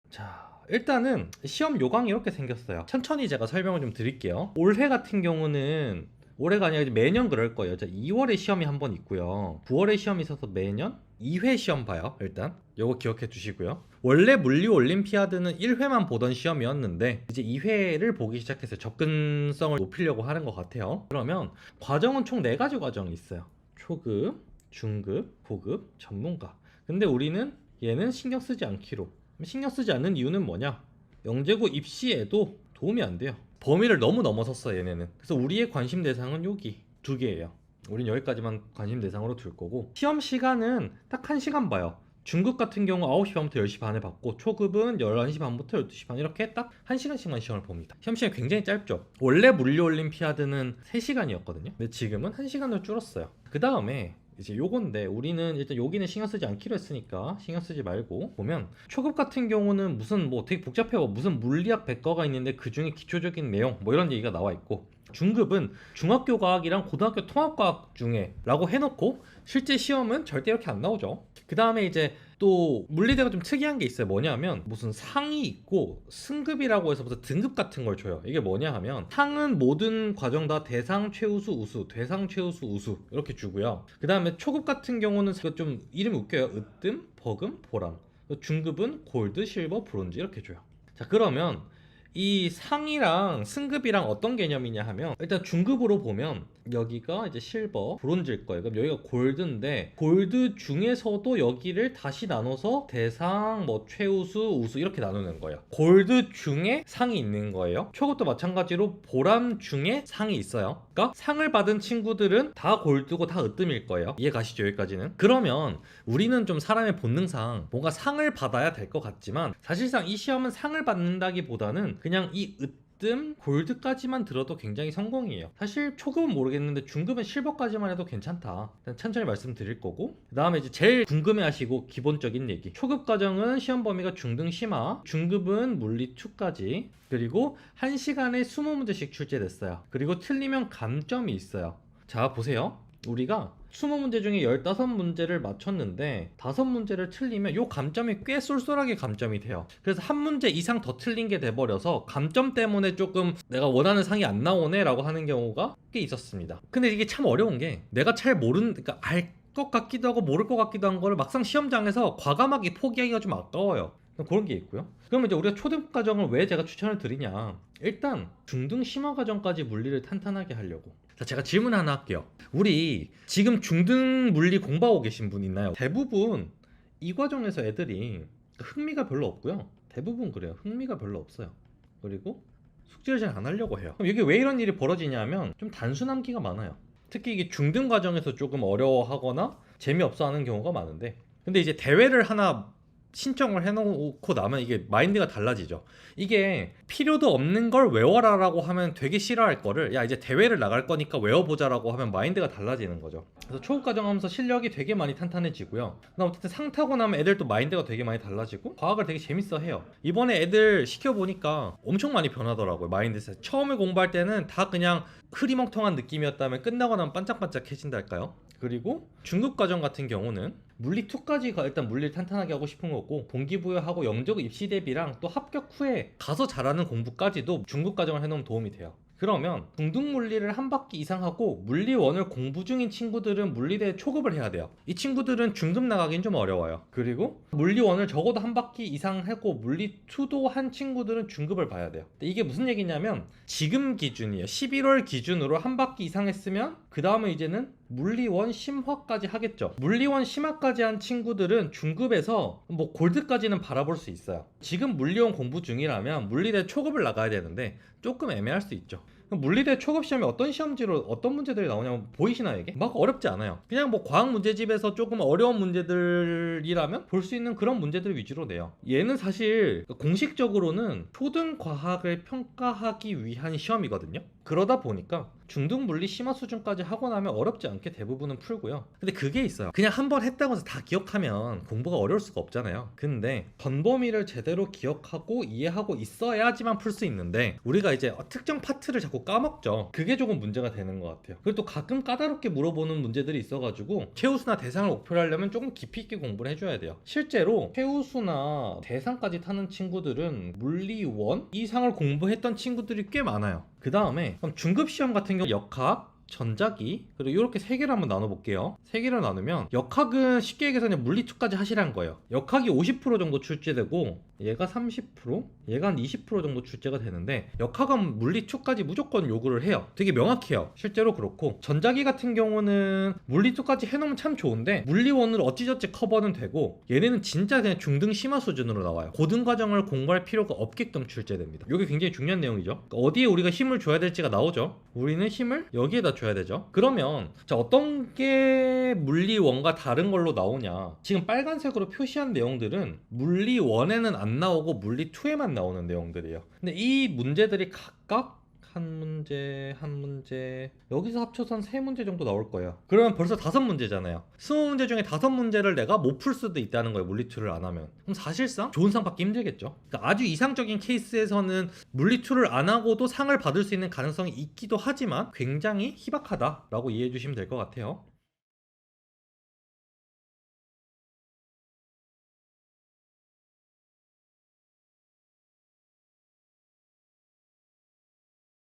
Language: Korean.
자, 일단은 시험 요강이 이렇게 생겼어요. 천천히 제가 설명을 좀 드릴게요. 올해 같은 경우는 올해가 아니라 매년 그럴 거예요. 2월에 시험이 한 번 있고요. 9월에 시험이 있어서 매년 2회 시험 봐요. 일단 요거 기억해 두시고요. 원래 물리 올림피아드는 1회만 보던 시험이었는데 이제 2회를 보기 시작해서 접근성을 높이려고 하는 것 같아요. 그러면 과정은 총 4가지 과정이 있어요. 초급, 중급, 고급, 전문가. 근데 우리는 얘는 신경 쓰지 않기로. 신경 쓰지 않는 이유는 뭐냐? 영재고 입시에도 도움이 안 돼요. 범위를 너무 넘어섰어 얘네는. 그래서 우리의 관심 대상은 여기 2개예요. 우린 여기까지만 관심 대상으로 둘 거고, 시험 시간은 딱 1시간 봐요. 중급 같은 경우 9시 반부터 10시 반에 받고, 초급은 11시 반부터 12시 반, 이렇게 딱 1시간씩만 시험을 봅니다. 시험 시간이 굉장히 짧죠. 원래 물리 올림피아드는 3시간이었거든요. 근데 지금은 1시간으로 줄었어요. 그 다음에 이제 요건데, 우리는 일단 여기는 신경 쓰지 않기로 했으니까 신경 쓰지 말고 보면, 초급 같은 경우는 무슨 뭐 되게 복잡해요. 무슨 물리학 백과가 있는데 그 중에 기초적인 내용 뭐 이런 얘기가 나와 있고, 중급은 중학교 과학이랑 고등학교 통합과학 중에 라고 해놓고 실제 시험은 절대 이렇게 안 나오죠. 그 다음에 이제 또 물리대가 좀 특이한 게 있어요. 뭐냐면 무슨 상이 있고 승급이라고 해서 무슨 등급 같은 걸 줘요. 이게 뭐냐 하면, 상은 모든 과정 다 대상, 최우수, 우수, 대상, 최우수, 우수 이렇게 주고요. 그 다음에 초급 같은 경우는 좀 이름이 웃겨요. 으뜸, 버금, 보람. 중급은 골드, 실버, 브론즈 이렇게 줘요. 자, 그러면 이 상이랑 승급이랑 어떤 개념이냐 하면, 일단 중급으로 보면 여기가 이제 실버, 브론즈일 거예요. 그럼 여기가 골드인데, 골드 중에서도 여기를 다시 나눠서 대상, 뭐 최우수, 우수 이렇게 나누는 거예요. 골드 중에 상이 있는 거예요. 초급도 마찬가지로 보람 중에 상이 있어요. 그러니까 상을 받은 친구들은 다 골드고 다 으뜸일 거예요. 이해 가시죠? 여기까지는. 그러면 우리는 좀 사람의 본능상 뭔가 상을 받아야 될 것 같지만, 사실상 이 시험은 상을 받는다기보다는 그냥 이 으뜸, 골드까지만 들어도 굉장히 성공이에요. 사실 초급은 모르겠는데 중급은 실버까지만 해도 괜찮다. 일단 천천히 말씀드릴 거고, 그 다음에 이제 제일 궁금해하시고 기본적인 얘기, 초급 과정은 시험 범위가 중등 심화, 중급은 물리 2까지, 그리고 1시간에 20문제씩 출제됐어요. 그리고 틀리면 감점이 있어요. 자, 보세요. 우리가 20문제 중에 15문제를 맞췄는데 5문제를 틀리면 요 감점이 꽤 쏠쏠하게 감점이 돼요. 그래서 한 문제 이상 더 틀린 게 돼버려서 감점 때문에 조금 내가 원하는 상이 안 나오네 라고 하는 경우가 꽤 있었습니다. 근데 이게 참 어려운 게, 내가 잘 모르는, 그러니까 알 것 같기도 하고 모를 것 같기도 한 거를 막상 시험장에서 과감하게 포기하기가 좀 아까워요. 그런 게 있고요. 그러면 이제 우리가 초등 과정을 왜 제가 추천을 드리냐, 일단 중등 심화 과정까지 물리를 탄탄하게 하려고. 자, 제가 질문 하나 할게요. 우리 지금 중등 물리 공부하고 계신 분 있나요? 대부분 이 과정에서 애들이 흥미가 별로 없고요. 대부분 그래요. 흥미가 별로 없어요. 그리고 숙제를 잘 안 하려고 해요. 그럼 이게 왜 이런 일이 벌어지냐면, 좀 단순함기가 많아요. 특히 이게 중등 과정에서 조금 어려워하거나 재미없어 하는 경우가 많은데, 근데 이제 대회를 하나 신청을 해놓고 나면 이게 마인드가 달라지죠. 이게 필요도 없는 걸 외워라 라고 하면 되게 싫어할 거를, 야 이제 대회를 나갈 거니까 외워보자 라고 하면 마인드가 달라지는 거죠. 그래서 초급과정 하면서 실력이 되게 많이 탄탄해지고요. 그다음 어쨌든 상 타고 나면 애들도 마인드가 되게 많이 달라지고 과학을 되게 재밌어 해요. 이번에 애들 시켜보니까 엄청 많이 변하더라고요. 마인드셋. 처음에 공부할 때는 다 그냥 흐리멍텅한 느낌이었다면 끝나고 나면 반짝반짝해진달까요? 그리고 중급 과정 같은 경우는 물리 2까지 일단 물리를 탄탄하게 하고 싶은 거고, 동기부여하고 영재고 입시 대비랑 또 합격 후에 가서 잘하는 공부까지도 중급 과정을 해놓으면 도움이 돼요. 그러면 중등 물리를 한 바퀴 이상 하고 물리 1을 공부 중인 친구들은 물리대 초급을 해야 돼요. 이 친구들은 중급 나가긴 좀 어려워요. 그리고 물리 1을 적어도 한 바퀴 이상 하고 물리 2도 한 친구들은 중급을 봐야 돼요. 이게 무슨 얘기냐면, 지금 기준이에요. 11월 기준으로 한 바퀴 이상 했으면 그 다음에 이제는 물리 1 심화까지 하겠죠. 물리 1 심화까지 한 친구들은 중급에서 뭐 골드까지는 바라볼 수 있어요. 지금 물리 1 공부 중이라면 물리대 초급을 나가야 되는데 조금 애매할 수 있죠. 물리대 초급 시험에 어떤 시험지로 어떤 문제들이 나오냐면 보이시나요? 이게 막 어렵지 않아요. 그냥 뭐 과학 문제집에서 조금 어려운 문제들이라면 볼 수 있는 그런 문제들 위주로 내요. 얘는 사실 공식적으로는 초등 과학을 평가하기 위한 시험이거든요. 그러다 보니까 중등 물리 심화 수준까지 하고 나면 어렵지 않게 대부분은 풀고요. 근데 그게 있어요. 그냥 한 번 했다고 해서 다 기억하면 공부가 어려울 수가 없잖아요. 근데 전범위를 제대로 기억하고 이해하고 있어야지만 풀 수 있는데 우리가 이제 특정 파트를 자꾸 까먹죠. 그게 조금 문제가 되는 것 같아요. 그리고 또 가끔 까다롭게 물어보는 문제들이 있어가지고 최우수나 대상을 목표로 하려면 조금 깊이 있게 공부를 해줘야 돼요. 실제로 최우수나 대상까지 타는 친구들은 물리 1 이상을 공부했던 친구들이 꽤 많아요. 그 다음에 중급 시험 같은 경우 역학, 전자기, 그리고 이렇게 세 개를 한번 나눠볼게요. 세 개를 나누면 역학은 쉽게 얘기해서 그냥 물리 2까지 하시라는 거예요. 역학이 50% 정도 출제되고 얘가 30%, 얘가 한 20% 정도 출제가 되는데 역학은 물리 2까지 무조건 요구를 해요. 되게 명확해요. 실제로 그렇고 전자기 같은 경우는 물리 2까지 해놓으면 참 좋은데 물리 1으로 어찌저찌 커버는 되고 얘네는 진짜 그냥 중등 심화 수준으로 나와요. 고등 과정을 공부할 필요가 없게끔 출제됩니다. 이게 굉장히 중요한 내용이죠. 그러니까 어디에 우리가 힘을 줘야 될지가 나오죠. 우리는 힘을 여기에다 줘야 되죠. 그러면 자, 어떤 게 물리 1과 다른 걸로 나오냐? 지금 빨간색으로 표시한 내용들은 물리 1에는 안 나오고 물리 2에만 나오는 내용들이에요. 근데 이 문제들이 각각 한 문제 여기서 합쳐서 한 3문제 정도 나올 거예요. 그러면 벌써 5문제잖아요. 20문제 중에 5문제를 내가 못 풀 수도 있다는 거예요. 물리2를 안 하면. 그럼 사실상 좋은 상 받기 힘들겠죠. 그러니까 아주 이상적인 케이스에서는 물리2를 안 하고도 상을 받을 수 있는 가능성이 있기도 하지만 굉장히 희박하다라고 이해해 주시면 될 것 같아요.